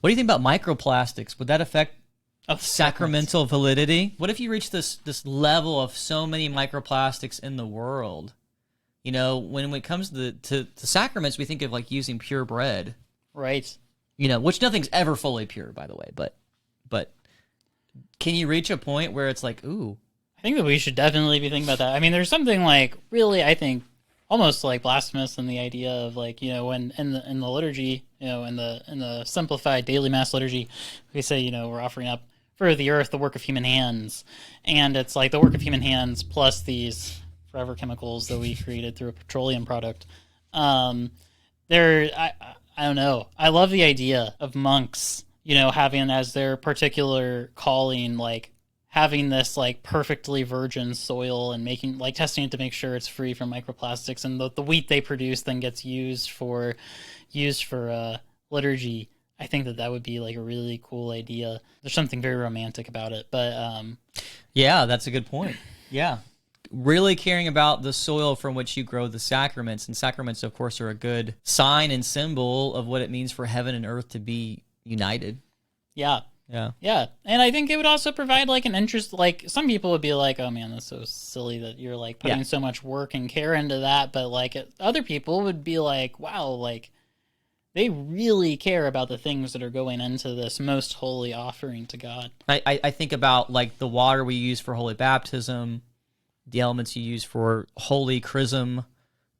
What do you think about microplastics? Would that affect Sacraments. validity? What if you reach this level of so many microplastics in the world? You know, when it comes to sacraments, we think of like using pure bread, Right. you know, which nothing's ever fully pure, by the way. But can you reach a point where it's like, ooh, I think that we should definitely be thinking about that. I mean, there's something like really, I think, almost like blasphemous in the idea of like, you know, when in the liturgy, you know, in the simplified daily mass liturgy, we say, you know, we're offering up for the earth the work of human hands, and it's like the work of human hands plus these forever chemicals that we created through a petroleum product. I don't know. I love the idea of monks, you know, having as their particular calling, like having this like perfectly virgin soil and making like testing it to make sure it's free from microplastics, and the wheat they produce then gets used for liturgy. I think that would be like a really cool idea. There's something very romantic about it, but yeah, that's a good point. Yeah. Really caring about the soil from which you grow the sacraments. And sacraments, of course, are a good sign and symbol of what it means for heaven and earth to be united. Yeah. Yeah. Yeah. And I think it would also provide like an interest. Like some people would be like, oh man, that's so silly that you're like putting so much work and care into that. But like other people would be like, wow, like they really care about the things that are going into this most holy offering to God. I think about like the water we use for holy baptism, the elements you use for holy chrism,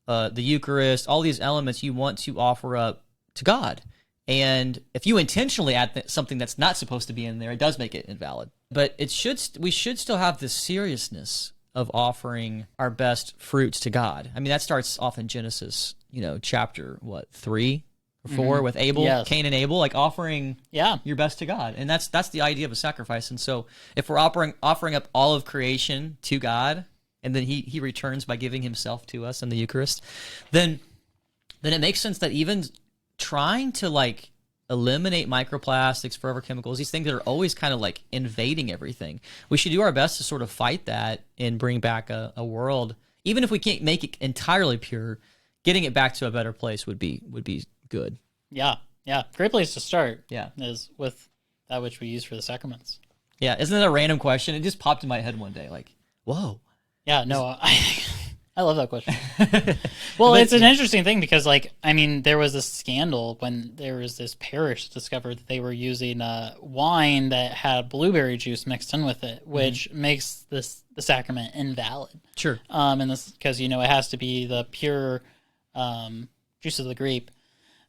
the Eucharist, all these elements you want to offer up to God. And if you intentionally add something that's not supposed to be in there, it does make it invalid. But we should still have this seriousness of offering our best fruits to God. I mean, that starts off in Genesis, you know, chapter 3 or 4 with Abel, Cain and Abel, like offering your best to God. And that's the idea of a sacrifice. And so if we're offering up all of creation to God, and then he returns by giving himself to us in the Eucharist, then it makes sense that even trying to like eliminate microplastics, forever chemicals, these things that are always kind of like invading everything, we should do our best to sort of fight that and bring back a world. Even if we can't make it entirely pure, getting it back to a better place would be good. Yeah. Great place to start. Yeah. Is with that which we use for the sacraments. Yeah. Isn't that a random question? It just popped in my head one day. Like, whoa. Yeah, no, I love that question. Well, it's an interesting thing because, like, I mean, there was this scandal when there was this parish discovered that they were using wine that had blueberry juice mixed in with it, which makes the sacrament invalid. Sure. And this because, you know, it has to be the pure juice of the grape.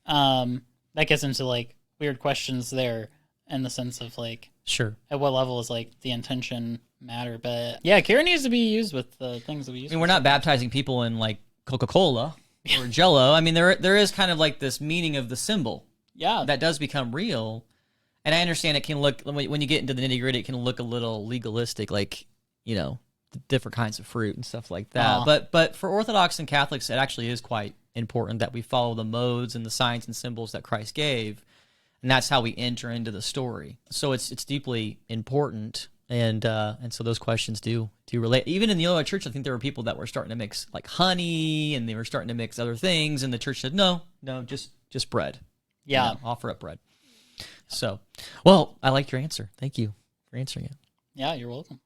That gets into, like, weird questions there in the sense of, like, sure, at what level is, like, the intention matter, but yeah, care needs to be used with the things that we use. I mean, we're not baptizing people in like Coca-Cola or Jello. I mean, there is kind of like this meaning of the symbol, that does become real. And I understand it can look, when you get into the nitty-gritty, it can look a little legalistic, like, you know, different kinds of fruit and stuff like that. But for Orthodox and Catholics, it actually is quite important that we follow the modes and the signs and symbols that Christ gave, and that's how we enter into the story. So it's deeply important. And so those questions do relate. Even in the early church, I think there were people that were starting to mix like honey, and they were starting to mix other things, and the church said, no, just bread. Yeah. You know, offer up bread. So, well, I liked your answer. Thank you for answering it. Yeah, you're welcome.